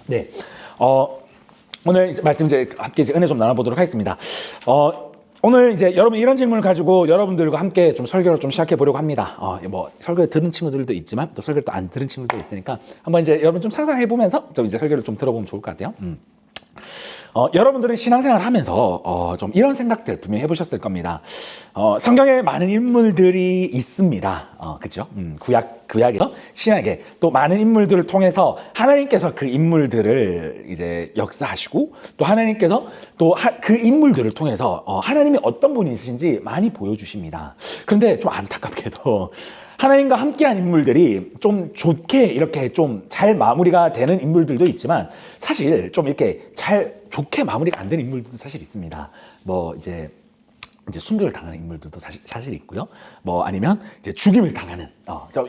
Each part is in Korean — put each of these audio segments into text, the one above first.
네. 오늘 말씀 함께 은혜 좀 나눠보도록 하겠습니다. 오늘 여러분 이런 질문을 가지고 여러분들과 함께 좀 설교를 좀 시작해 보려고 합니다. 뭐 설교 들은 친구들도 있지만 또 설교를 또 안 들은 친구들도 있으니까 한번 여러분 좀 상상해 보면서 좀 설교를 좀 들어보면 좋을 것 같아요. 여러분들은 신앙생활 하면서 좀 이런 생각들 분명히 해보셨을 겁니다. 성경에 많은 인물들이 있습니다. 그렇죠? 구약에서 신약에 또 많은 인물들을 통해서 하나님께서 그 인물들을 역사하시고 또 하나님께서 또 그 인물들을 통해서 하나님이 어떤 분이 있으신지 많이 보여주십니다. 그런데 좀 안타깝게도 하나님과 함께한 인물들이 좀 좋게 이렇게 좀 잘 마무리가 되는 인물들도 있지만 사실 좀 이렇게 좋게 마무리가 안 되는 인물들도 사실 있습니다. 뭐 이제 순교를 당하는 인물들도 사실 있고요. 뭐 아니면 죽임을 당하는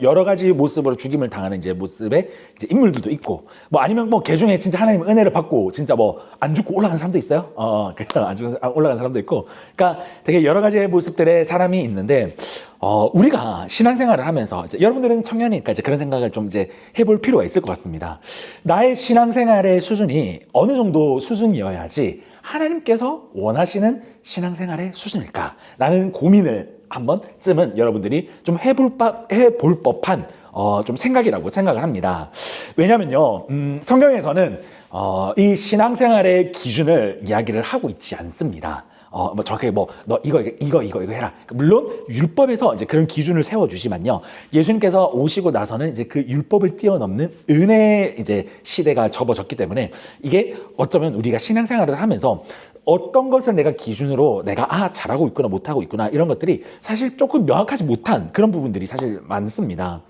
여러 가지 모습으로 죽임을 당하는 모습의 인물들도 있고, 뭐 아니면 뭐 개중에 진짜 하나님 은혜를 받고 진짜 뭐 안 죽고 올라간 사람도 있어요. 안 죽고 올라간 사람도 있고, 그러니까 되게 여러 가지의 모습들의 사람이 있는데 우리가 신앙생활을 하면서 여러분들은 청년이니까 그런 생각을 좀 해볼 필요가 있을 것 같습니다. 나의 신앙생활의 수준이 어느 정도 수준이어야지 하나님께서 원하시는 신앙생활의 수준일까? 라는 고민을 한 번쯤은 여러분들이 좀 해볼 법한 좀 생각이라고 생각을 합니다. 왜냐면요, 성경에서는 이 신앙생활의 기준을 이야기를 하고 있지 않습니다. 뭐 정확하게 너 이거 해라. 물론 율법에서 그런 기준을 세워주지만요, 예수님께서 오시고 나서는 그 율법을 뛰어넘는 은혜의 시대가 접어졌기 때문에 이게 어쩌면 우리가 신앙생활을 하면서 어떤 것을 내가 기준으로 내가 잘하고 있구나 못하고 있구나 이런 것들이 사실 조금 명확하지 못한 그런 부분들이 사실 많습니다.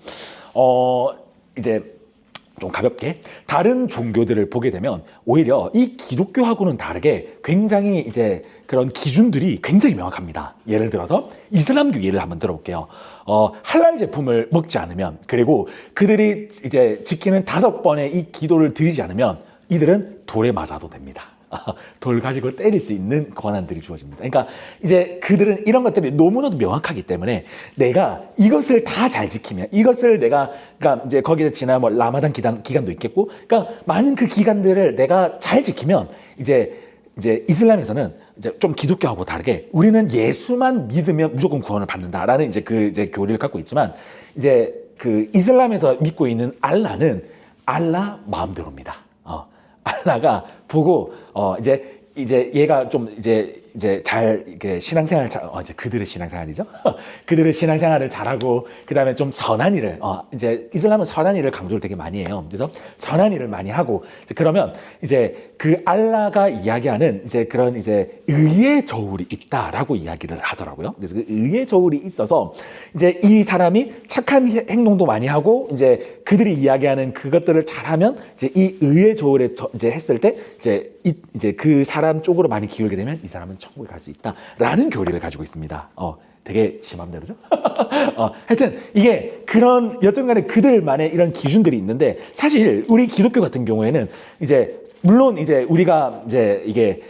좀 가볍게 다른 종교들을 보게 되면 오히려 이 기독교하고는 다르게 굉장히 그런 기준들이 굉장히 명확합니다. 예를 들어서 이슬람교 예를 한번 들어볼게요. 할랄 제품을 먹지 않으면, 그리고 그들이 지키는 5번의 이 기도를 드리지 않으면 이들은 돌에 맞아도 됩니다. 돌 가지고 때릴 수 있는 권한들이 주어집니다. 그러니까 그들은 이런 것들이 너무나도 명확하기 때문에 내가 이것을 다 잘 지키면, 이것을 내가 그러니까 거기에 지난 뭐 라마단 기간도 있겠고, 그러니까 많은 그 기간들을 내가 잘 지키면 이슬람에서는 좀 기독교하고 다르게 우리는 예수만 믿으면 무조건 구원을 받는다라는 그 교리를 갖고 있지만 그 이슬람에서 믿고 있는 알라는 알라 마음대로입니다. 알라가 보고 얘가 좀 잘 이렇게 신앙생활 그들의 신앙생활이죠. 그들의 신앙생활을 잘하고 그다음에 좀 선한 일을 이슬람은 선한 일을 강조를 되게 많이 해요. 그래서 선한 일을 많이 하고 그러면 그 알라가 이야기하는 그런 의의 저울이 있다라고 이야기를 하더라고요. 그래서 그 의의 저울이 있어서 이 사람이 착한 행동도 많이 하고 그들이 이야기하는 그것들을 잘하면 이 의의 저울에 했을 때 그 사람 쪽으로 많이 기울게 되면 이 사람은 천국에 갈 수 있다라는 교리를 가지고 있습니다. 되게 심함대로죠. 하여튼 이게 그런 여튼간에 그들만의 이런 기준들이 있는데, 사실 우리 기독교 같은 경우에는 물론 우리가 이게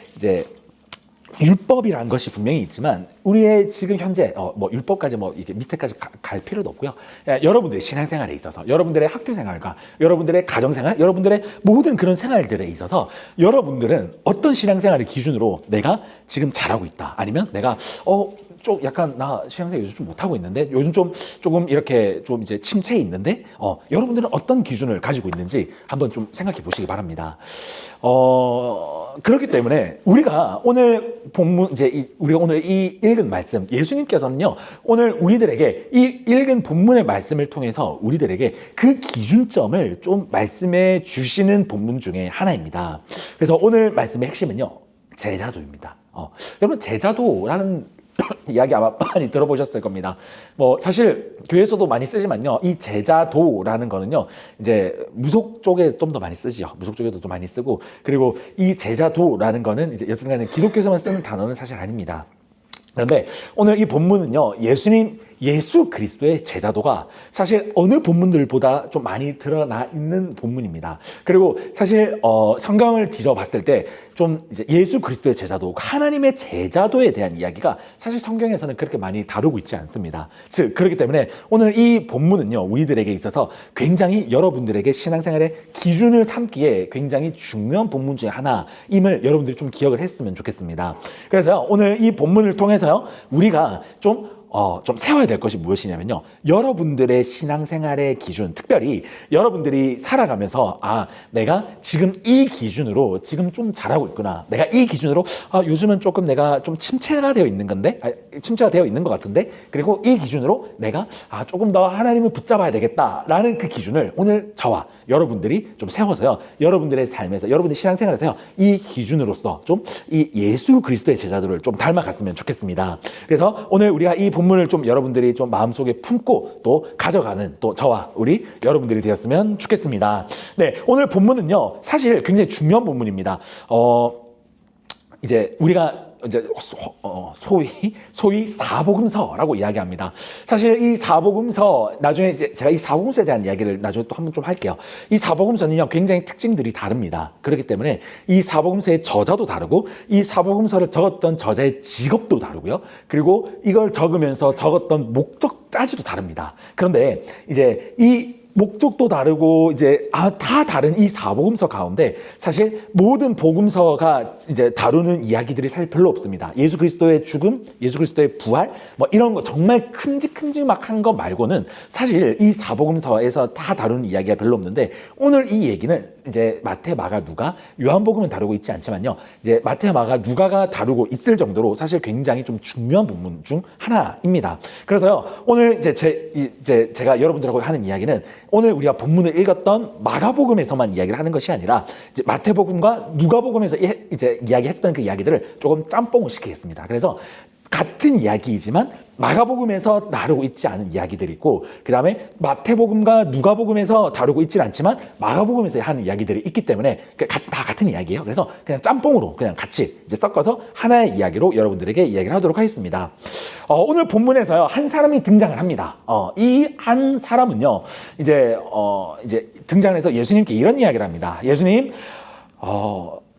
율법이라는 것이 분명히 있지만 우리의 지금 현재 뭐 율법까지 뭐 이게 밑에까지 갈 필요도 없고요. 여러분들의 신앙생활에 있어서, 여러분들의 학교생활과 여러분들의 가정생활, 여러분들의 모든 그런 생활들에 있어서 여러분들은 어떤 신앙생활의 기준으로 내가 지금 잘하고 있다, 아니면 내가 좀 약간 나 신앙생활 요즘 좀 못하고 있는데, 요즘 조금 이렇게 좀 침체에 있는데 여러분들은 어떤 기준을 가지고 있는지 한번 좀 생각해 보시기 바랍니다. 그렇기 때문에 우리가 오늘 본문 우리가 오늘 이 읽은 말씀, 예수님께서는요 오늘 우리들에게 이 읽은 본문의 말씀을 통해서 우리들에게 그 기준점을 좀 말씀해 주시는 본문 중에 하나입니다. 그래서 오늘 말씀의 핵심은요 제자도입니다. 여러분, 제자도라는 이야기 아마 많이 들어보셨을 겁니다. 뭐 사실 교회에서도 많이 쓰지만요, 이 제자도라는 거는요 무속 쪽에 좀 더 많이 쓰지요. 무속 쪽에도 좀 많이 쓰고, 그리고 이 제자도라는 거는 여튼간에 기독교에서만 쓰는 단어는 사실 아닙니다. 그런데 오늘 이 본문은요, 예수님 예수 그리스도의 제자도가 사실 어느 본문들보다 좀 많이 드러나 있는 본문입니다. 그리고 사실 성경을 뒤져봤을 때 좀 이제 예수 그리스도의 제자도, 하나님의 제자도에 대한 이야기가 사실 성경에서는 그렇게 많이 다루고 있지 않습니다. 즉 그렇기 때문에 오늘 이 본문은요, 우리들에게 있어서 굉장히 여러분들에게 신앙생활의 기준을 삼기에 굉장히 중요한 본문 중에 하나임을 여러분들이 좀 기억을 했으면 좋겠습니다. 그래서 오늘 이 본문을 통해서요, 우리가 좀 세워야 될 것이 무엇이냐면요, 여러분들의 신앙생활의 기준, 특별히 여러분들이 살아가면서 내가 지금 이 기준으로 지금 좀 잘하고 있구나, 내가 이 기준으로 요즘은 조금 내가 좀 침체가 되어 있는 건데, 침체가 되어 있는 것 같은데, 그리고 이 기준으로 내가 조금 더 하나님을 붙잡아야 되겠다라는 그 기준을 오늘 저와 여러분들이 좀 세워서요, 여러분들의 삶에서, 여러분들의 신앙생활에서요, 이 기준으로서 좀 이 예수 그리스도의 제자들을 좀 닮아갔으면 좋겠습니다. 그래서 오늘 우리가 이 본문을 좀 여러분들이 좀 마음속에 품고 또 가져가는 또 저와 우리 여러분들이 되었으면 좋겠습니다. 네, 오늘 본문은요, 사실 굉장히 중요한 본문입니다. 이제 우리가 이제 소위 사복음서라고 이야기합니다. 사실 이 사복음서, 나중에 이제 제가 이 사복음서에 대한 이야기를 나중에 또 한번 좀 할게요. 이 사복음서는요, 굉장히 특징들이 다릅니다. 그렇기 때문에 이 사복음서의 저자도 다르고, 이 사복음서를 적었던 저자의 직업도 다르고요, 그리고 이걸 적으면서 적었던 목적까지도 다릅니다. 그런데 이제 이 목적도 다르고 이제 다 다른 이 사복음서 가운데 사실 모든 복음서가 이제 다루는 이야기들이 사실 별로 없습니다. 예수 그리스도의 죽음, 예수 그리스도의 부활, 뭐 이런 거 정말 큼직큼직한 거 말고는 사실 이 사복음서에서 다 다루는 이야기가 별로 없는데, 오늘 이 얘기는 이제 마태, 마가, 누가, 요한복음은 다루고 있지 않지만요, 이제 마태, 마가, 누가가 다루고 있을 정도로 사실 굉장히 좀 중요한 본문 중 하나입니다. 그래서요, 오늘 이제 제가 여러분들하고 하는 이야기는 오늘 우리가 본문을 읽었던 마가복음에서만 이야기를 하는 것이 아니라 이제 마태복음과 누가복음에서 이제 이야기했던 그 이야기들을 조금 짬뽕을 시키겠습니다. 그래서 같은 이야기이지만 마가복음에서 다루고 있지 않은 이야기들이 있고, 그 다음에 마태복음과 누가복음에서 다루고 있지는 않지만 마가복음에서 하는 이야기들이 있기 때문에 다 같은 이야기예요. 그래서 그냥 짬뽕으로 그냥 같이 이제 섞어서 하나의 이야기로 여러분들에게 이야기를 하도록 하겠습니다. 오늘 본문에서요, 한 사람이 등장을 합니다. 이 한 사람은요, 이제 등장해서 예수님께 이런 이야기를 합니다. 예수님,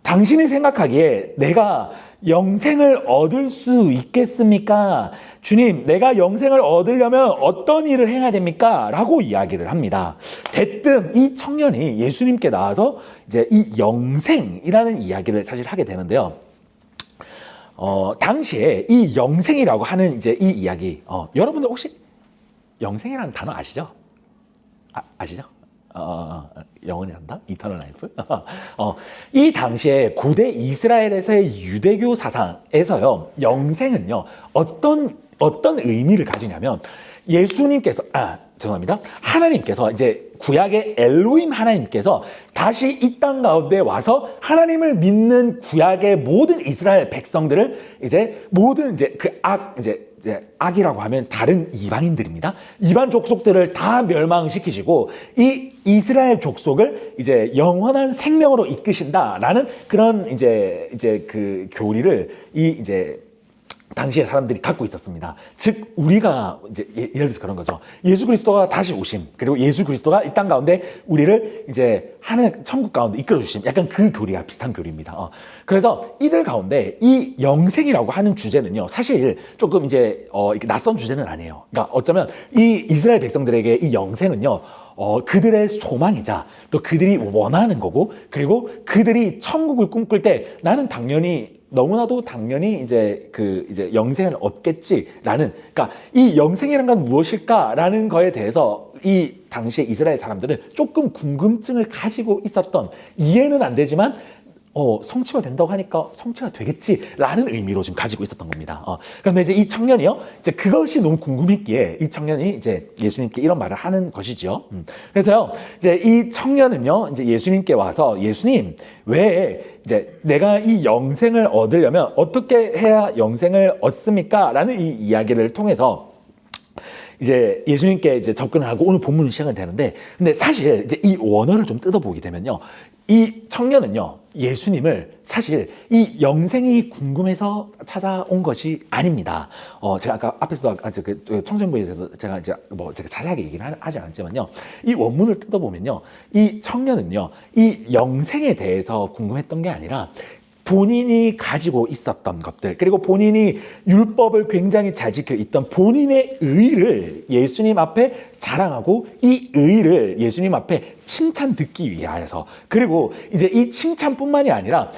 당신이 생각하기에 내가 영생을 얻을 수 있겠습니까? 주님, 내가 영생을 얻으려면 어떤 일을 해야 됩니까? 라고 이야기를 합니다. 대뜸 이 청년이 예수님께 나와서 이제 이 영생이라는 이야기를 사실 하게 되는데요. 당시에 이 영생이라고 하는 이제 이 이야기, 여러분들 혹시 영생이라는 단어 아시죠? 아시죠? 영원히 산다? 이터널 라이프? 이 당시에 고대 이스라엘에서의 유대교 사상에서요, 영생은요, 어떤 의미를 가지냐면, 예수님께서, 죄송합니다. 하나님께서, 이제 구약의 엘로힘 하나님께서 다시 이 땅 가운데 와서 하나님을 믿는 구약의 모든 이스라엘 백성들을 이제 모든 이제 악이라고 하면 다른 이방인들입니다. 이방 족속들을 다 멸망시키시고 이 이스라엘 족속을 이제 영원한 생명으로 이끄신다라는 그런 이제 그 교리를 이제 당시에 사람들이 갖고 있었습니다. 즉 우리가 이제 예를 들어서 그런 거죠. 예수 그리스도가 다시 오심, 그리고 예수 그리스도가 이 땅 가운데 우리를 이제 하늘 천국 가운데 이끌어 주심, 약간 그 교리와 비슷한 교리입니다. 그래서 이들 가운데 이 영생이라고 하는 주제는요, 사실 조금 이제 이렇게 낯선 주제는 아니에요. 그러니까 어쩌면 이 이스라엘 백성들에게 이 영생은요, 그들의 소망이자 또 그들이 원하는 거고, 그리고 그들이 천국을 꿈꿀 때 나는 너무나도 당연히 이제 영생을 얻겠지라는, 그러니까 이 영생이란 건 무엇일까라는 거에 대해서 이 당시에 이스라엘 사람들은 조금 궁금증을 가지고 있었던, 이해는 안 되지만 성취가 된다고 하니까 성취가 되겠지라는 의미로 지금 가지고 있었던 겁니다. 그런데 이제 이 청년이요, 이제 그것이 너무 궁금했기에 이 청년이 이제 예수님께 이런 말을 하는 것이지요. 그래서요, 이제 이 청년은요, 이제 예수님께 와서, 예수님, 왜 이제 내가 이 영생을 얻으려면 어떻게 해야 영생을 얻습니까? 라는 이 이야기를 통해서 이제 예수님께 이제 접근을 하고 오늘 본문은 시작은 되는데, 근데 사실 이제 이 원어를 좀 뜯어보게 되면요, 이 청년은요, 예수님을 사실 이 영생이 궁금해서 찾아온 것이 아닙니다. 제가 아까 앞에서도 그 청정부에 대해서 제가 이제 제가 자세하게 얘기를 하지 않았지만요, 이 원문을 뜯어보면요, 이 청년은요, 이 영생에 대해서 궁금했던 게 아니라 본인이 가지고 있었던 것들, 그리고 본인이 율법을 굉장히 잘 지켜 있던 본인의 의를 예수님 앞에 자랑하고, 이 의를 예수님 앞에 칭찬 듣기 위하여서, 그리고 이제 이 칭찬뿐만이 아니라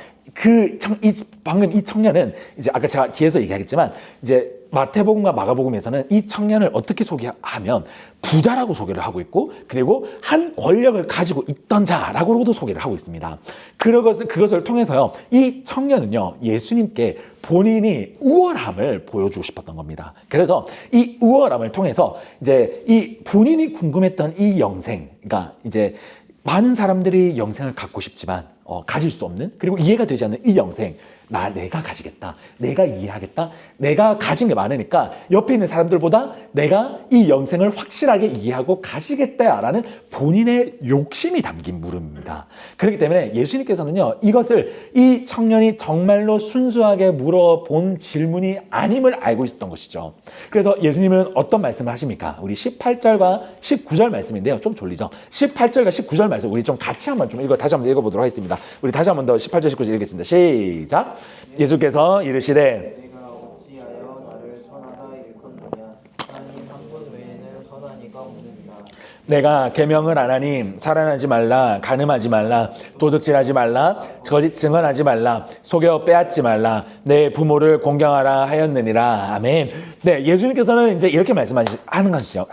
방금 이 청년은 이제 아까 제가 뒤에서 얘기하겠지만, 이제 마태복음과 마가복음에서는 이 청년을 어떻게 소개하면 부자라고 소개를 하고 있고, 그리고 한 권력을 가지고 있던 자라고도 소개를 하고 있습니다. 그것을 통해서요, 이 청년은요, 예수님께 본인이 우월함을 보여주고 싶었던 겁니다. 그래서 이 우월함을 통해서 이제 이 본인이 궁금했던 이 영생, 그러니까 이제 많은 사람들이 영생을 갖고 싶지만 가질 수 없는, 그리고 이해가 되지 않는 이 영생, 내가 가지겠다, 내가 이해하겠다, 내가 가진 게 많으니까 옆에 있는 사람들보다 내가 이 영생을 확실하게 이해하고 가지겠다라는 본인의 욕심이 담긴 물음입니다. 그렇기 때문에 예수님께서는요, 이것을 이 청년이 정말로 순수하게 물어본 질문이 아님을 알고 있었던 것이죠. 그래서 예수님은 어떤 말씀을 하십니까? 우리 18절과 19절 말씀인데요, 좀 졸리죠? 18절과 19절 말씀 우리 좀 같이 한번 다시 한번 읽어보도록 하겠습니다. 우리 다시 한번 더 18절 19절 읽겠습니다. 시작. 예수께서 이르시되 내가 어찌하여 나를 선하다 일컫느냐. 하나님 한 분 외에는 선한 이가 없느니라. 내가 계명을 안 하니 살인하지 말라, 간음하지 말라, 도둑질하지 말라, 거짓 증언하지 말라, 속여 빼앗지 말라, 내 부모를 공경하라 하였느니라. 아멘. 네, 예수님께서는 이제 이렇게 말씀하는 것이죠.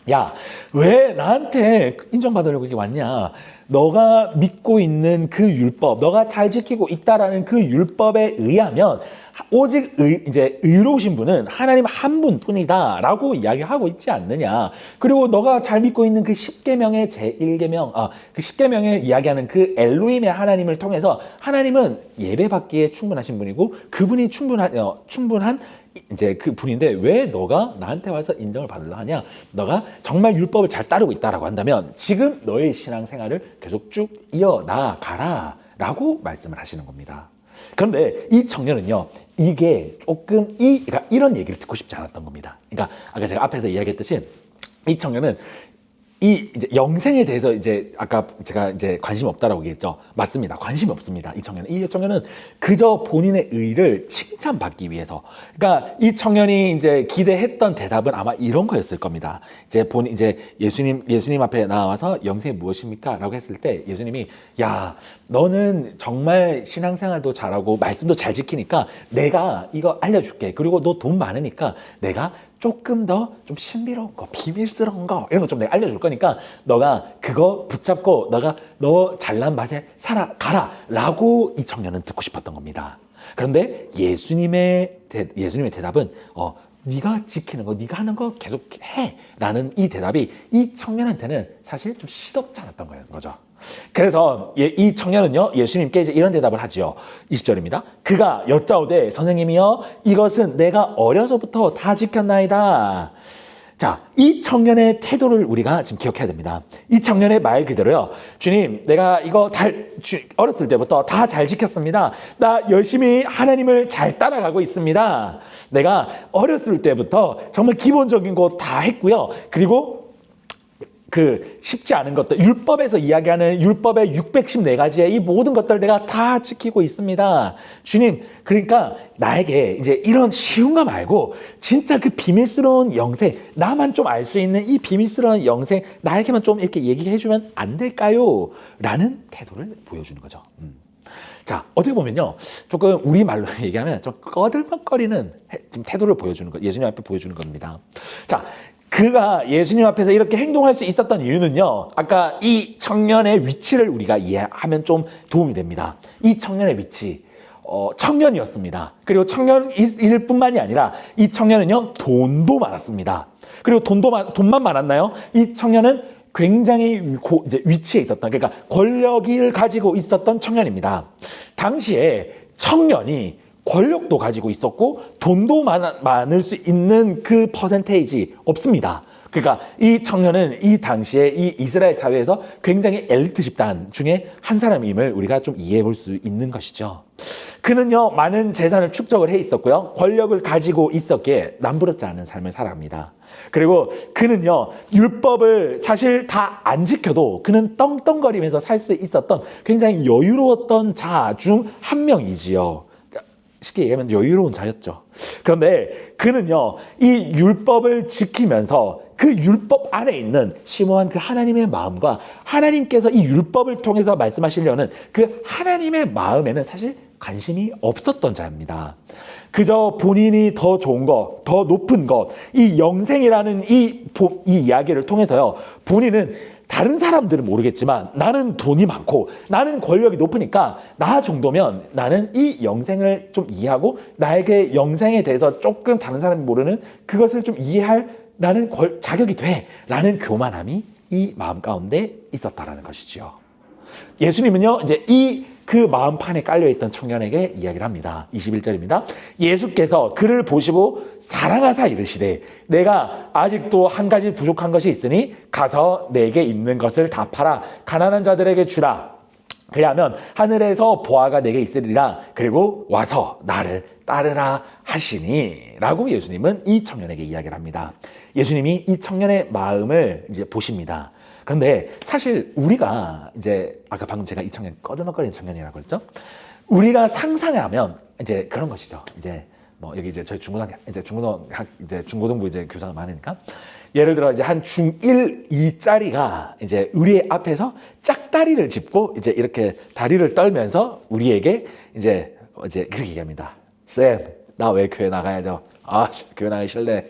야, 왜 나한테 인정받으려고 이렇게 왔냐? 너가 믿고 있는 그 율법, 너가 잘 지키고 있다라는 그 율법에 의하면 오직 이제 의로우신 분은 하나님 한 분뿐이다라고 이야기하고 있지 않느냐? 그리고 너가 잘 믿고 있는 그 10계명의 제1계명, 그 10계명에 이야기하는 그 엘로힘의 하나님을 통해서 하나님은 예배받기에 충분하신 분이고, 그분이 충분한 이제 그 분인데 왜 너가 나한테 와서 인정을 받으려 하냐? 너가 정말 율법을 잘 따르고 있다라고 한다면 지금 너의 신앙생활을 계속 쭉 이어나가라 라고 말씀을 하시는 겁니다. 그런데 이 청년은요, 이게 조금 그러니까 이런 얘기를 듣고 싶지 않았던 겁니다. 그러니까 아까 제가 앞에서 이야기했듯이 이 청년은 이제 영생에 대해서 이제 아까 제가 이제 관심이 없다라고 얘기했죠. 맞습니다. 관심이 없습니다. 이 청년은 그저 본인의 의를 칭찬받기 위해서. 그러니까 이 청년이 이제 기대했던 대답은 아마 이런 거였을 겁니다. 이제 예수님 앞에 나와서 영생이 무엇입니까? 라고 했을 때 예수님이, 야, 너는 정말 신앙생활도 잘하고 말씀도 잘 지키니까 내가 이거 알려줄게. 그리고 너 돈 많으니까 내가 조금 더 좀 신비로운 거, 비밀스러운 거, 이런 거 좀 내가 알려줄 거니까 너가 그거 붙잡고 너 잘난 맛에 살아가라 라고 이 청년은 듣고 싶었던 겁니다. 그런데 예수님의 대답은 네가 지키는 거, 네가 하는 거 계속 해 라는 이 대답이 이 청년한테는 사실 좀 시덥지 않았던 거죠. 그래서 이 청년은요, 예수님께 이제 이런 대답을 하지요. 20절입니다. 그가 여짜오되 선생님이여, 이것은 내가 어려서부터 다 지켰나이다. 자, 이 청년의 태도를 우리가 지금 기억해야 됩니다. 이 청년의 말 그대로요. 주님, 내가 이거 어렸을 때부터 다 잘 지켰습니다. 나 열심히 하나님을 잘 따라가고 있습니다. 내가 어렸을 때부터 정말 기본적인 거 다 했고요. 그리고 쉽지 않은 것들, 율법에서 이야기하는 율법의 614가지의 이 모든 것들 내가 다 지키고 있습니다. 주님, 그러니까 나에게 이제 이런 쉬운 거 말고 진짜 그 비밀스러운 영생, 나만 좀 알 수 있는 이 비밀스러운 영생 나에게만 좀 이렇게 얘기해 주면 안 될까요? 라는 태도를 보여주는 거죠. 자, 어떻게 보면요, 조금 우리 말로 얘기하면 좀 꺼들먹거리는 지금 태도를 보여주는 거, 예수님 앞에 보여주는 겁니다. 자, 그가 예수님 앞에서 이렇게 행동할 수 있었던 이유는요, 아까 이 청년의 위치를 우리가 이해하면 좀 도움이 됩니다. 이 청년의 위치, 청년이었습니다. 그리고 청년일 뿐만이 아니라 이 청년은요, 돈도 많았습니다. 그리고 돈만 많았나요? 이 청년은 굉장히 이제 위치에 있었던, 그러니까 권력을 가지고 있었던 청년입니다. 당시에 청년이 권력도 가지고 있었고 돈도 많을 수 있는 그 퍼센테이지 없습니다. 그러니까 이 청년은 이 당시에 이 이스라엘 사회에서 굉장히 엘리트 집단 중에 한 사람임을 우리가 좀 이해해 볼 수 있는 것이죠. 그는요, 많은 재산을 축적을 해 있었고요, 권력을 가지고 있었기에 남부럽지 않은 삶을 살아갑니다. 그리고 그는요, 율법을 사실 다 안 지켜도 그는 떵떵거리면서 살 수 있었던 굉장히 여유로웠던 자 중 한 명이지요. 쉽게 얘기하면 여유로운 자였죠. 그런데 그는요, 이 율법을 지키면서 그 율법 안에 있는 심오한 그 하나님의 마음과 하나님께서 이 율법을 통해서 말씀하시려는 그 하나님의 마음에는 사실 관심이 없었던 자입니다. 그저 본인이 더 좋은 것, 더 높은 것, 이 영생이라는 이 이야기를 통해서요, 본인은 다른 사람들은 모르겠지만 나는 돈이 많고 나는 권력이 높으니까 나 정도면 나는 이 영생을 좀 이해하고 나에게 영생에 대해서 조금 다른 사람이 모르는 그것을 좀 이해할 나는 자격이 돼 라는 교만함이 이 마음 가운데 있었다라는 것이지요. 예수님은요, 이제 그 마음판에 깔려있던 청년에게 이야기를 합니다. 21절입니다. 예수께서 그를 보시고 사랑하사 이르시되 내가 아직도 한 가지 부족한 것이 있으니 가서 내게 있는 것을 다 팔아 가난한 자들에게 주라. 그리하면 하늘에서 보화가 내게 있으리라. 그리고 와서 나를 따르라 하시니 라고 예수님은 이 청년에게 이야기를 합니다. 예수님이 이 청년의 마음을 이제 보십니다. 그런데 사실 우리가 이제 아까 방금 제가 이 청년 꺼드먹거리는 청년이라고 했죠. 우리가 상상하면 이제 그런 것이죠. 이제 뭐 여기 이제 저희 중고등부 이제 교사가 많으니까 예를 들어 이제 한 중1, 2짜리가 이제 우리 앞에서 짝다리를 짚고 이제 이렇게 다리를 떨면서 우리에게 이제 그렇게 얘기합니다. 쌤, 나 왜 교회 나가야 돼? 아, 교회 나가기 싫네.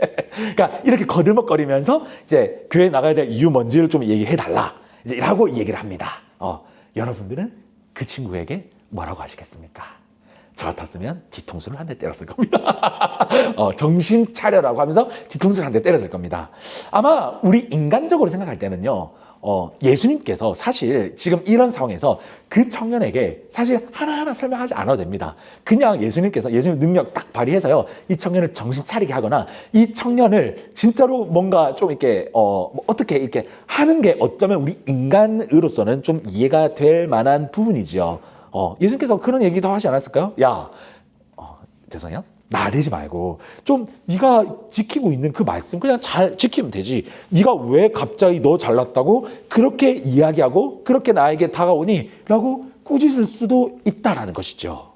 그러니까 이렇게 거들먹거리면서 이제 교회 나가야 될 이유 뭔지를 좀 얘기해 달라. 이제 라고 얘기를 합니다. 여러분들은 그 친구에게 뭐라고 하시겠습니까? 저 같았으면 뒤통수를 한 대 때렸을 겁니다. 정신 차려라고 하면서 뒤통수를 한 대 때렸을 겁니다. 아마 우리 인간적으로 생각할 때는요, 예수님께서 사실 지금 이런 상황에서 그 청년에게 사실 하나하나 설명하지 않아도 됩니다. 그냥 예수님께서 예수님 능력 딱 발휘해서요, 이 청년을 정신 차리게 하거나 이 청년을 진짜로 뭔가 좀 이렇게 어떻게 이렇게 하는 게 어쩌면 우리 인간으로서는 좀 이해가 될 만한 부분이지요. 예수님께서 그런 얘기도 하지 않았을까요? 야, 죄송해요. 나대지 말고 좀 네가 지키고 있는 그 말씀 그냥 잘 지키면 되지. 네가 왜 갑자기 너 잘났다고 그렇게 이야기하고 그렇게 나에게 다가오니? 라고 꾸짖을 수도 있다라는 것이죠.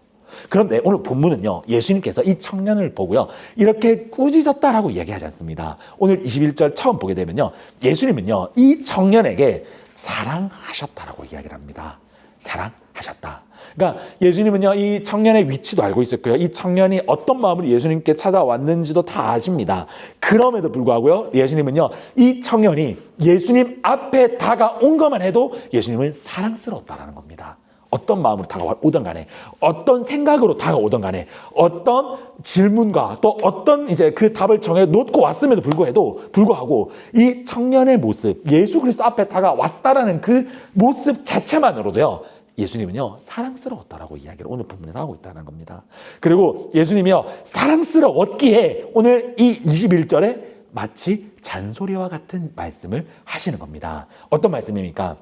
그런데 오늘 본문은요, 예수님께서 이 청년을 보고요, 이렇게 꾸짖었다라고 이야기하지 않습니다. 오늘 21절 처음 보게 되면요, 예수님은요, 이 청년에게 사랑하셨다라고 이야기를 합니다. 사랑하셨다. 그러니까 예수님은요, 이 청년의 위치도 알고 있었고요, 이 청년이 어떤 마음으로 예수님께 찾아왔는지도 다 아십니다. 그럼에도 불구하고요, 예수님은요, 이 청년이 예수님 앞에 다가온 것만 해도 예수님은 사랑스러웠다라는 겁니다. 어떤 마음으로 다가오던 간에, 어떤 생각으로 다가오던 간에, 어떤 질문과 또 어떤 이제 그 답을 정해 놓고 왔음에도 불구하고 이 청년의 모습, 예수 그리스도 앞에 다가왔다라는 그 모습 자체만으로도요, 예수님은요, 사랑스러웠다라고 이야기를 오늘 본문에서 하고 있다는 겁니다. 그리고 예수님이요, 사랑스러웠기에 오늘 이 21절에 마치 잔소리와 같은 말씀을 하시는 겁니다. 어떤 말씀입니까?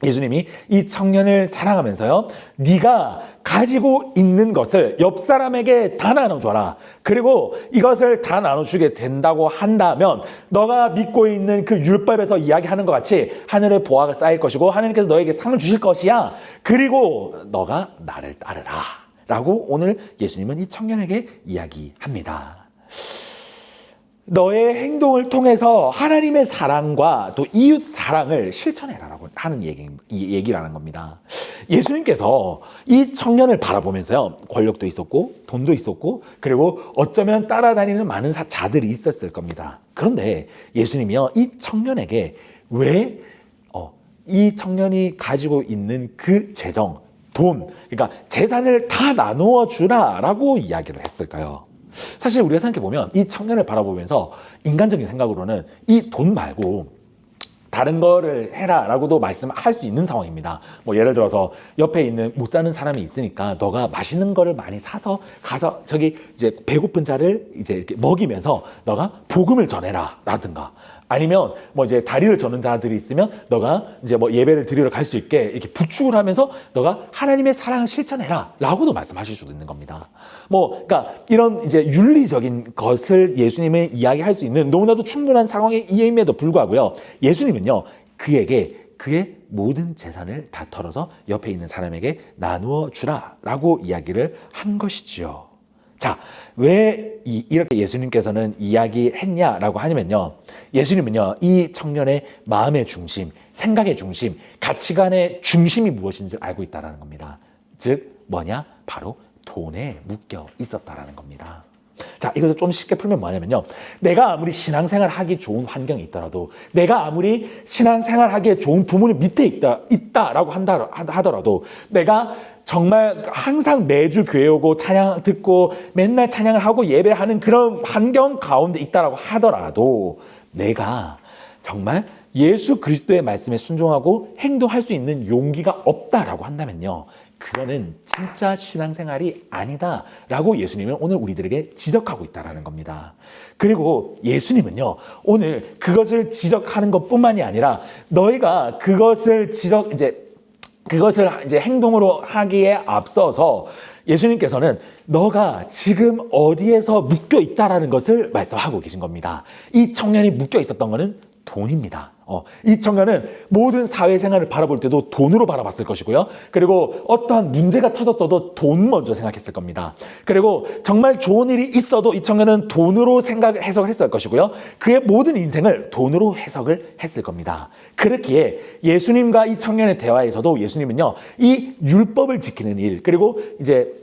예수님이 이 청년을 사랑하면서요, 네가 가지고 있는 것을 옆 사람에게 다 나눠줘라. 그리고 이것을 다 나눠주게 된다고 한다면 너가 믿고 있는 그 율법에서 이야기하는 것 같이 하늘에 보화가 쌓일 것이고 하나님께서 너에게 상을 주실 것이야. 그리고 너가 나를 따르라. 라고 오늘 예수님은 이 청년에게 이야기합니다. 너의 행동을 통해서 하나님의 사랑과 또 이웃 사랑을 실천해라라고 하는 얘기라는 겁니다. 예수님께서 이 청년을 바라보면서요, 권력도 있었고 돈도 있었고 그리고 어쩌면 따라다니는 많은 자들이 있었을 겁니다. 그런데 예수님이요, 이 청년에게 왜 이 청년이 가지고 있는 그 재정, 돈, 그러니까 재산을 다 나누어 주라라고 이야기를 했을까요? 사실 우리가 생각해보면 이 청년을 바라보면서 인간적인 생각으로는 이 돈 말고 다른 거를 해라라고도 말씀할 수 있는 상황입니다. 뭐 예를 들어서 옆에 있는 못 사는 사람이 있으니까 너가 맛있는 거를 많이 사서 가서 저기 이제 배고픈 자를 이제 이렇게 먹이면서 너가 복음을 전해라라든가, 아니면 뭐 이제 다리를 저는 자들이 있으면 너가 이제 뭐 예배를 드리러 갈 수 있게 이렇게 부축을 하면서 너가 하나님의 사랑을 실천해라라고도 말씀하실 수도 있는 겁니다. 뭐 그러니까 이런 이제 윤리적인 것을 예수님은 이야기할 수 있는 너무나도 충분한 상황에 임에도 불구하고요, 예수님은요 그에게 그의 모든 재산을 다 털어서 옆에 있는 사람에게 나누어 주라라고 이야기를 한 것이지요. 자, 왜 이렇게 예수님께서는 이야기했냐라고 하냐면요, 예수님은요 이 청년의 마음의 중심, 생각의 중심, 가치관의 중심이 무엇인지 알고 있다는 겁니다. 즉 뭐냐? 바로 돈에 묶여 있었다라는 겁니다. 자, 이것을 좀 쉽게 풀면 뭐냐면요, 내가 아무리 신앙생활 하기 좋은 환경이 있더라도, 내가 아무리 신앙생활 하기에 좋은 부모님 밑에 있다라고 하더라도, 내가 정말 항상 매주 교회 오고 찬양 듣고 맨날 찬양을 하고 예배하는 그런 환경 가운데 있다라고 하더라도, 내가 정말 예수 그리스도의 말씀에 순종하고 행동할 수 있는 용기가 없다라고 한다면요, 그거는 진짜 신앙생활이 아니다라고 예수님은 오늘 우리들에게 지적하고 있다라는 겁니다. 그리고 예수님은요 오늘 그것을 지적하는 것뿐만이 아니라, 너희가 그것을 이제 행동으로 하기에 앞서서 예수님께서는 너가 지금 어디에서 묶여 있다라는 것을 말씀하고 계신 겁니다. 이 청년이 묶여 있었던 것은 돈입니다. 이 청년은 모든 사회생활을 바라볼 때도 돈으로 바라봤을 것이고요. 그리고 어떠한 문제가 터졌어도 돈 먼저 생각했을 겁니다. 그리고 정말 좋은 일이 있어도 이 청년은 돈으로 해석을 했을 것이고요. 그의 모든 인생을 돈으로 해석을 했을 겁니다. 그렇기에 예수님과 이 청년의 대화에서도 예수님은요, 이 율법을 지키는 일, 그리고 이제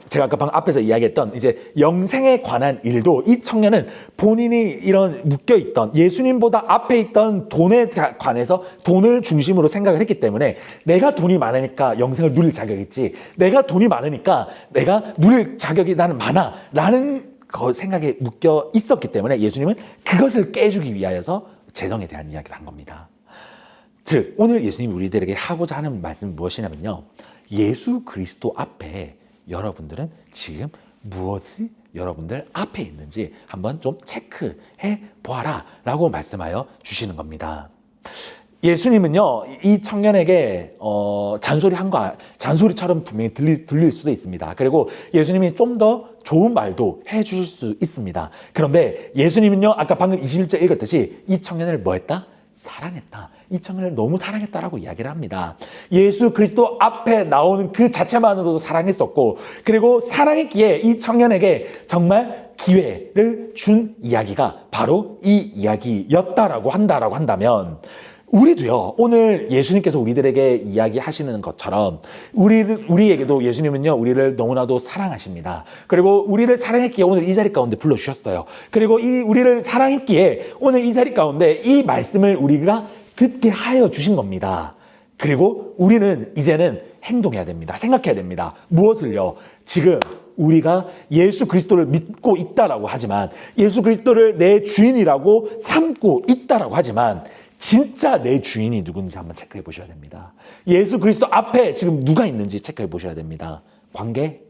제가 아까 방금 앞에서 이야기했던 이제 영생에 관한 일도, 이 청년은 본인이 이런 묶여있던 예수님보다 앞에 있던 돈에 관해서 돈을 중심으로 생각을 했기 때문에, 내가 돈이 많으니까 영생을 누릴 자격이 있지, 내가 돈이 많으니까 내가 누릴 자격이 나는 많아 라는 생각에 묶여 있었기 때문에 예수님은 그것을 깨주기 위하여서 재정에 대한 이야기를 한 겁니다. 즉 오늘 예수님이 우리들에게 하고자 하는 말씀은 무엇이냐면요, 예수 그리스도 앞에 여러분들은 지금 무엇이 여러분들 앞에 있는지 한번 좀 체크해 보아라 라고 말씀하여 주시는 겁니다. 예수님은요 이 청년에게 잔소리처럼 분명히 들릴 수도 있습니다. 그리고 예수님이 좀 더 좋은 말도 해 주실 수 있습니다. 그런데 예수님은요 아까 방금 21절 읽었듯이 이 청년을 뭐 했다? 사랑했다. 이 청년을 너무 사랑했다라고 이야기를 합니다. 예수 그리스도 앞에 나오는 그 자체만으로도 사랑했었고, 그리고 사랑했기에 이 청년에게 정말 기회를 준 이야기가 바로 이 이야기였다라고 한다면, 우리도요 오늘 예수님께서 우리들에게 이야기하시는 것처럼 우리에게도 예수님은요 우리를 너무나도 사랑하십니다. 그리고 우리를 사랑했기에 오늘 이 자리 가운데 불러주셨어요. 그리고 우리를 사랑했기에 오늘 이 자리 가운데 이 말씀을 우리가 듣게 하여 주신 겁니다. 그리고 우리는 이제는 행동해야 됩니다. 생각해야 됩니다. 무엇을요? 지금 우리가 예수 그리스도를 믿고 있다라고 하지만, 예수 그리스도를 내 주인이라고 삼고 있다라고 하지만, 진짜 내 주인이 누군지 한번 체크해 보셔야 됩니다. 예수 그리스도 앞에 지금 누가 있는지 체크해 보셔야 됩니다. 관계,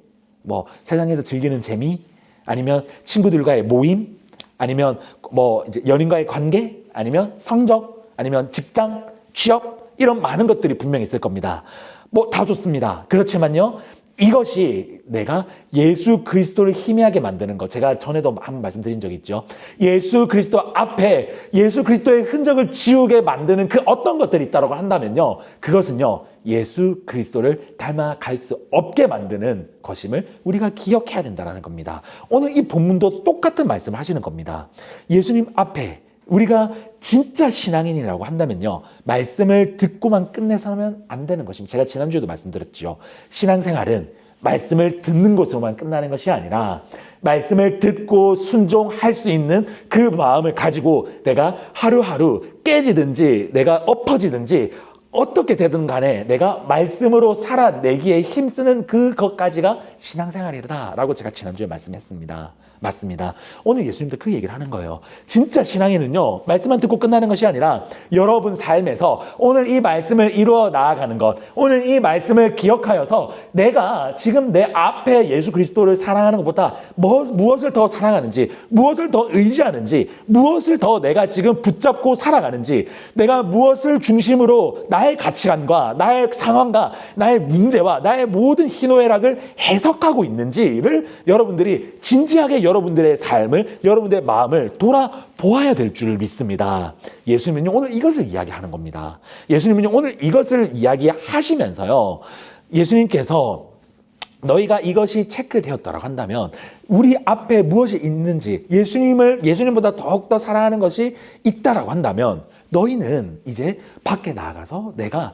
뭐 세상에서 즐기는 재미, 아니면 친구들과의 모임, 아니면 뭐 이제 연인과의 관계, 아니면 성적, 아니면 직장, 취업, 이런 많은 것들이 분명히 있을 겁니다. 뭐 다 좋습니다. 그렇지만요, 이것이 내가 예수 그리스도를 희미하게 만드는 것, 제가 전에도 한번 말씀드린 적이 있죠. 예수 그리스도 앞에 예수 그리스도의 흔적을 지우게 만드는 그 어떤 것들이 있다고 한다면요, 그것은요 예수 그리스도를 닮아갈 수 없게 만드는 것임을 우리가 기억해야 된다는 겁니다. 오늘 이 본문도 똑같은 말씀을 하시는 겁니다. 예수님 앞에 우리가 진짜 신앙인이라고 한다면요, 말씀을 듣고만 끝내서는 안 되는 것입니다. 제가 지난주에도 말씀드렸죠. 신앙생활은 말씀을 듣는 것으로만 끝나는 것이 아니라 말씀을 듣고 순종할 수 있는 그 마음을 가지고 내가 하루하루 깨지든지 내가 엎어지든지 어떻게 되든 간에 내가 말씀으로 살아내기에 힘쓰는 그것까지가 신앙생활이다라고 제가 지난주에 말씀했습니다. 맞습니다. 오늘 예수님도 그 얘기를 하는 거예요. 진짜 신앙에는요, 말씀만 듣고 끝나는 것이 아니라 여러분 삶에서 오늘 이 말씀을 이루어 나아가는 것, 오늘 이 말씀을 기억하여서 내가 지금 내 앞에 예수 그리스도를 사랑하는 것보다 무엇을 더 사랑하는지, 무엇을 더 의지하는지, 무엇을 더 내가 지금 붙잡고 살아가는지, 내가 무엇을 중심으로 나의 가치관과 나의 상황과 나의 문제와 나의 모든 희노애락을 해석하고 있는지를 여러분들이 진지하게 여러분들의 삶을, 여러분들의 마음을 돌아보아야 될 줄 믿습니다. 예수님은요, 오늘 이것을 이야기하는 겁니다. 예수님은요, 오늘 이것을 이야기하시면서요, 예수님께서 너희가 이것이 체크되었다라고 한다면 우리 앞에 무엇이 있는지, 예수님보다 더욱더 사랑하는 것이 있다라고 한다면 너희는 이제 밖에 나가서 내가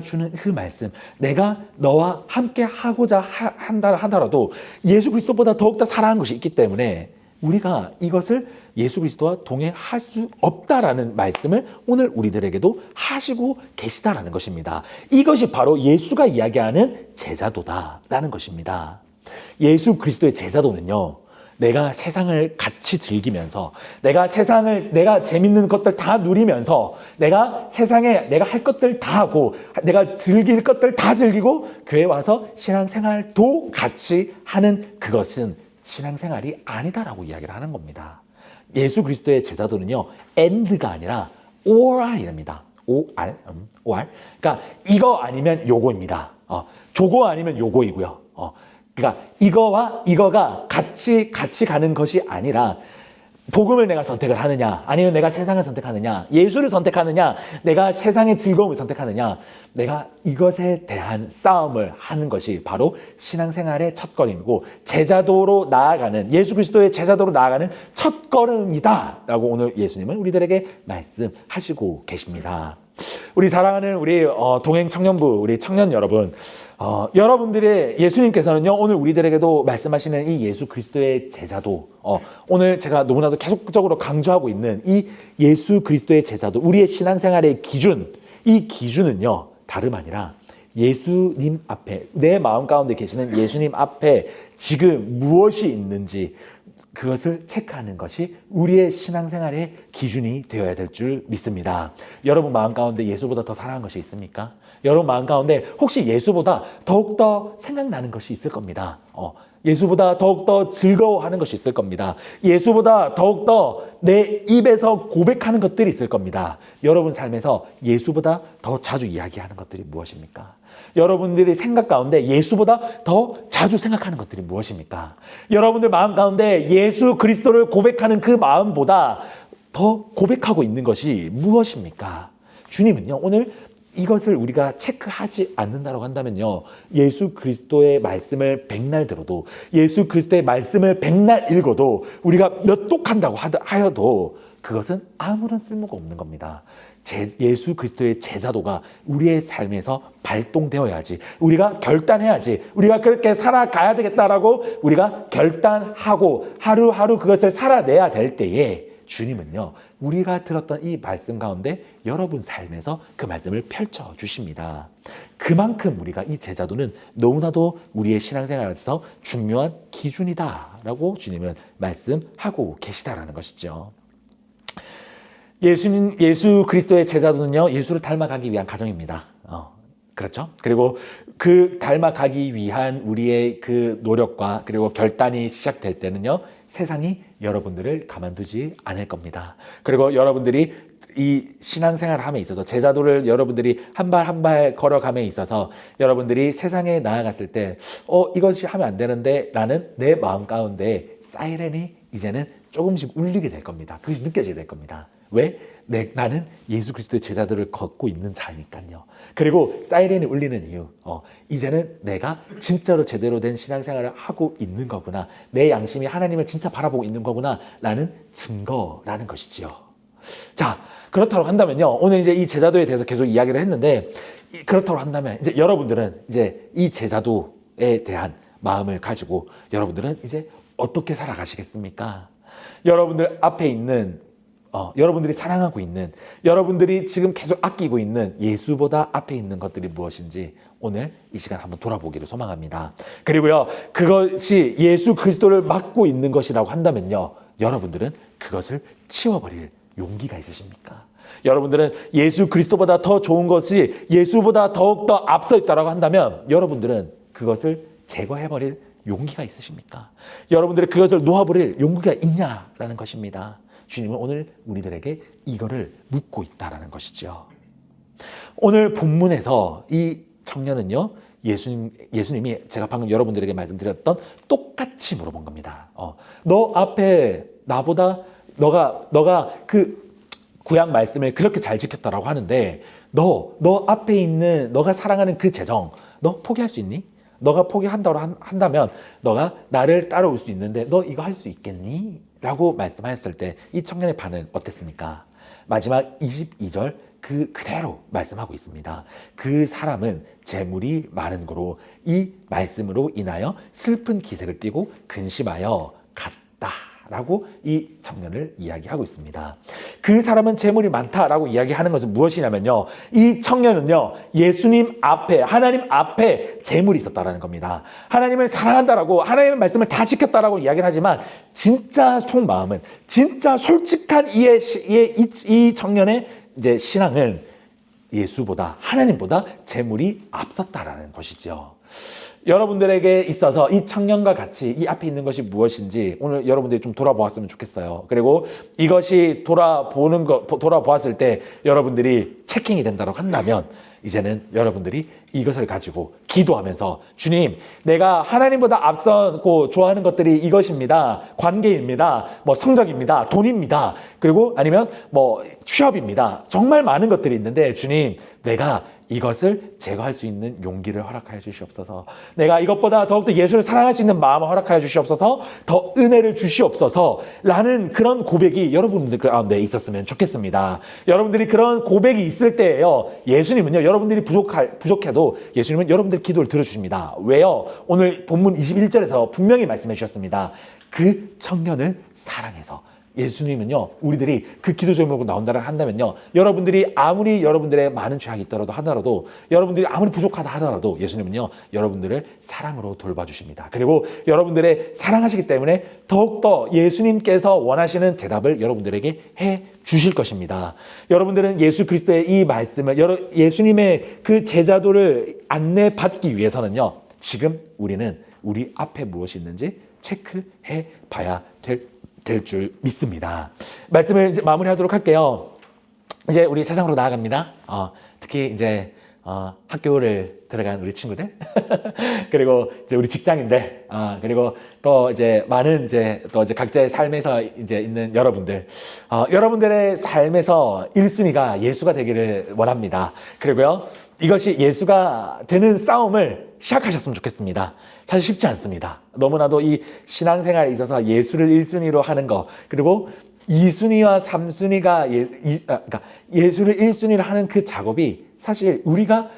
주는 그 말씀, 내가 너와 함께 하고자 한다 하더라도 예수 그리스도보다 더욱더 사랑하는 것이 있기 때문에 우리가 이것을 예수 그리스도와 동행할 수 없다라는 말씀을 오늘 우리들에게도 하시고 계시다라는 것입니다. 이것이 바로 예수가 이야기하는 제자도다라는 것입니다. 예수 그리스도의 제자도는요, 내가 세상을 같이 즐기면서, 내가 재밌는 것들 다 누리면서, 내가 세상에 내가 할 것들 다 하고, 내가 즐길 것들 다 즐기고, 교회 와서 신앙생활도 같이 하는 그것은 신앙생활이 아니다라고 이야기를 하는 겁니다. 예수 그리스도의 제자도는요, and가 아니라 or이랍니다. or. 그러니까 이거 아니면 요거입니다. 저거 아니면 요거이고요. 그러니까 이거와 이거가 같이 가는 것이 아니라 복음을 내가 선택을 하느냐, 아니면 내가 세상을 선택하느냐, 예수를 선택하느냐, 내가 세상의 즐거움을 선택하느냐, 내가 이것에 대한 싸움을 하는 것이 바로 신앙생활의 첫걸음이고 제자도로 나아가는, 예수 그리스도의 제자도로 나아가는 첫걸음이다 라고 오늘 예수님은 우리들에게 말씀하시고 계십니다. 우리 사랑하는 우리 동행 청년부, 우리 청년 여러분, 여러분들의 예수님께서는요, 오늘 우리들에게도 말씀하시는 이 예수 그리스도의 제자도, 오늘 제가 너무나도 계속적으로 강조하고 있는 이 예수 그리스도의 제자도, 우리의 신앙생활의 기준, 이 기준은요, 다름 아니라 예수님 앞에, 내 마음 가운데 계시는 예수님 앞에 지금 무엇이 있는지 그것을 체크하는 것이 우리의 신앙생활의 기준이 되어야 될 줄 믿습니다. 여러분 마음 가운데 예수보다 더 사랑하는 것이 있습니까? 여러분 마음 가운데 혹시 예수보다 더욱더 생각나는 것이 있을 겁니다. 예수보다 더욱더 즐거워하는 것이 있을 겁니다. 예수보다 더욱더 내 입에서 고백하는 것들이 있을 겁니다. 여러분 삶에서 예수보다 더 자주 이야기하는 것들이 무엇입니까? 여러분들이 생각 가운데 예수보다 더 자주 생각하는 것들이 무엇입니까? 여러분들 마음 가운데 예수 그리스도를 고백하는 그 마음보다 더 고백하고 있는 것이 무엇입니까? 주님은요, 오늘 이것을 우리가 체크하지 않는다고 한다면요, 예수 그리스도의 말씀을 백날 들어도, 예수 그리스도의 말씀을 백날 읽어도, 우리가 몇 독한다고 하여도 그것은 아무런 쓸모가 없는 겁니다. 예수 그리스도의 제자도가 우리의 삶에서 발동되어야지, 우리가 결단해야지, 우리가 그렇게 살아가야 되겠다라고 우리가 결단하고 하루하루 그것을 살아내야 될 때에 주님은요, 우리가 들었던 이 말씀 가운데 여러분 삶에서 그 말씀을 펼쳐 주십니다. 그만큼 우리가 이 제자도는 너무나도 우리의 신앙생활에서 중요한 기준이다라고 주님은 말씀하고 계시다라는 것이죠. 예수 그리스도의 제자도는요, 예수를 닮아가기 위한 과정입니다. 그렇죠? 그리고 그 닮아가기 위한 우리의 그 노력과 그리고 결단이 시작될 때는요, 세상이 여러분들을 가만두지 않을 겁니다. 그리고 여러분들이 이 신앙생활을 함에 있어서, 제자도를 여러분들이 한 발 한 발 걸어감에 있어서 여러분들이 세상에 나아갔을 때 이것이 하면 안 되는데 라는 내 마음 가운데 사이렌이 이제는 조금씩 울리게 될 겁니다. 그것이 느껴지게 될 겁니다. 왜? 나는 예수 그리스도의 제자들을 걷고 있는 자니까요. 그리고 사이렌이 울리는 이유, 이제는 내가 진짜로 제대로 된 신앙생활을 하고 있는 거구나, 내 양심이 하나님을 진짜 바라보고 있는 거구나 라는 증거라는 것이지요. 자, 그렇다고 한다면요, 오늘 이제 이 제자도에 대해서 계속 이야기를 했는데, 그렇다고 한다면 이제 여러분들은 이제 이 제자도에 대한 마음을 가지고 여러분들은 이제 어떻게 살아가시겠습니까? 여러분들 앞에 있는 여러분들이 사랑하고 있는, 여러분들이 지금 계속 아끼고 있는 예수보다 앞에 있는 것들이 무엇인지 오늘 이 시간 한번 돌아보기를 소망합니다. 그리고요, 그것이 예수 그리스도를 맡고 있는 것이라고 한다면요, 여러분들은 그것을 치워버릴 용기가 있으십니까? 여러분들은 예수 그리스도보다 더 좋은 것이 예수보다 더욱더 앞서 있다고 한다면 여러분들은 그것을 제거해버릴 용기가 있으십니까? 여러분들이 그것을 놓아버릴 용기가 있냐라는 것입니다. 주님은 오늘 우리들에게 이거를 묻고 있다라는 것이죠. 오늘 본문에서 이 청년은요, 예수님이 제가 방금 여러분들에게 말씀드렸던 똑같이 물어본 겁니다. 너 앞에 나보다 너가 그 구약 말씀을 그렇게 잘 지켰다라고 하는데 너 앞에 있는 너가 사랑하는 그 재정 너 포기할 수 있니? 너가 포기한다고 한다면 너가 나를 따라올 수 있는데 너 이거 할 수 있겠니? 라고 말씀하셨을 때 이 청년의 반응 어땠습니까? 마지막 22절 그대로 말씀하고 있습니다. 그 사람은 재물이 많은 고로 이 말씀으로 인하여 슬픈 기색을 띠고 근심하여 갔다. 라고 이 청년을 이야기하고 있습니다. 그 사람은 재물이 많다라고 이야기하는 것은 무엇이냐면요, 이 청년은요, 예수님 앞에, 하나님 앞에 재물이 있었다라는 겁니다. 하나님을 사랑한다라고, 하나님의 말씀을 다 지켰다라고 이야기를 하지만 진짜 속마음은, 진짜 솔직한 이 청년의 이제 신앙은 예수보다, 하나님보다 재물이 앞섰다라는 것이죠. 여러분들에게 있어서 이 청년과 같이 이 앞에 있는 것이 무엇인지 오늘 여러분들이 좀 돌아보았으면 좋겠어요. 그리고 이것이 돌아보았을 때 여러분들이 체킹이 된다고 한다면 이제는 여러분들이 이것을 가지고 기도하면서 주님, 내가 하나님보다 앞서고 좋아하는 것들이 이것입니다. 관계입니다. 뭐 성적입니다. 돈입니다. 그리고 아니면 뭐 취업입니다. 정말 많은 것들이 있는데 주님, 내가 이것을 제거할 수 있는 용기를 허락하여 주시옵소서. 내가 이것보다 더욱더 예수를 사랑할 수 있는 마음을 허락하여 주시옵소서. 더 은혜를 주시옵소서. 라는 그런 고백이 여러분들 가운데 있었으면 좋겠습니다. 여러분들이 그런 고백이 있을 때에요, 예수님은요, 여러분들이 부족해도 예수님은 여러분들 기도를 들어주십니다. 왜요? 오늘 본문 21절에서 분명히 말씀해 주셨습니다. 그 청년을 사랑해서. 예수님은요, 우리들이 그 기도 제목으로 나온다고 한다면요, 여러분들이 아무리 여러분들의 많은 죄악이 있더라도 하더라도, 여러분들이 아무리 부족하다 하더라도 예수님은요, 여러분들을 사랑으로 돌봐주십니다. 그리고 여러분들의 사랑하시기 때문에 더욱더 예수님께서 원하시는 대답을 여러분들에게 해 주실 것입니다. 여러분들은 예수 그리스도의 이 말씀을, 예수님의 그 제자도를 안내받기 위해서는요, 지금 우리는 우리 앞에 무엇이 있는지 체크해 봐야 될 줄 믿습니다. 말씀을 이제 마무리하도록 할게요. 이제 우리 세상으로 나아갑니다. 특히 이제 학교를 들어간 우리 친구들, 그리고 이제 우리 직장인들, 그리고 또 이제 많은 이제 각자의 삶에서 이제 있는 여러분들, 여러분들의 삶에서 1순위가 예수가 되기를 원합니다. 그리고요, 이것이 예수가 되는 싸움을 시작하셨으면 좋겠습니다. 사실 쉽지 않습니다. 너무나도 이 신앙생활에 있어서 예수를 1순위로 하는 거, 그리고 2순위와 3순위가 그러니까 예수를 1순위로 하는 그 작업이 사실 우리가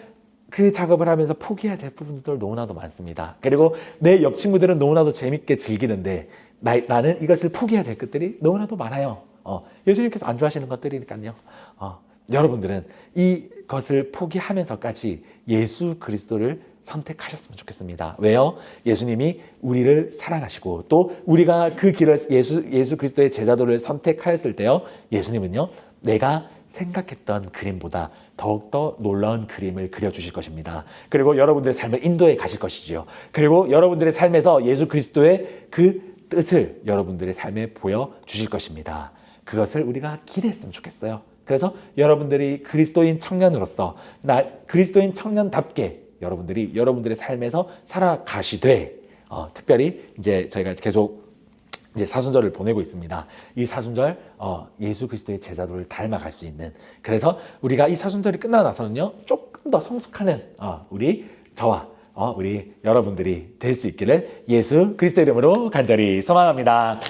그 작업을 하면서 포기해야 될 부분들 너무나도 많습니다. 그리고 내 옆 친구들은 너무나도 재밌게 즐기는데 나는 이것을 포기해야 될 것들이 너무나도 많아요. 예수님께서 안 좋아하시는 것들이니까요. 여러분들은 이것을 포기하면서까지 예수 그리스도를 선택하셨으면 좋겠습니다. 왜요? 예수님이 우리를 사랑하시고 또 우리가 그 길을 예수 그리스도의 제자도를 선택하였을 때요, 예수님은요, 내가 생각했던 그림보다 더욱더 놀라운 그림을 그려주실 것입니다. 그리고 여러분들의 삶을 인도해 가실 것이지요. 그리고 여러분들의 삶에서 예수 그리스도의 그 뜻을 여러분들의 삶에 보여주실 것입니다. 그것을 우리가 기대했으면 좋겠어요. 그래서 여러분들이 그리스도인 청년으로서 그리스도인 청년답게 여러분들이 여러분들의 삶에서 살아가시되, 특별히 이제 저희가 계속 이제 사순절을 보내고 있습니다. 이 사순절 예수 그리스도의 제자도를 닮아갈 수 있는, 그래서 우리가 이 사순절이 끝나고 나서는요, 조금 더 성숙하는 저와 우리 여러분들이 될 수 있기를 예수 그리스도 이름으로 간절히 소망합니다.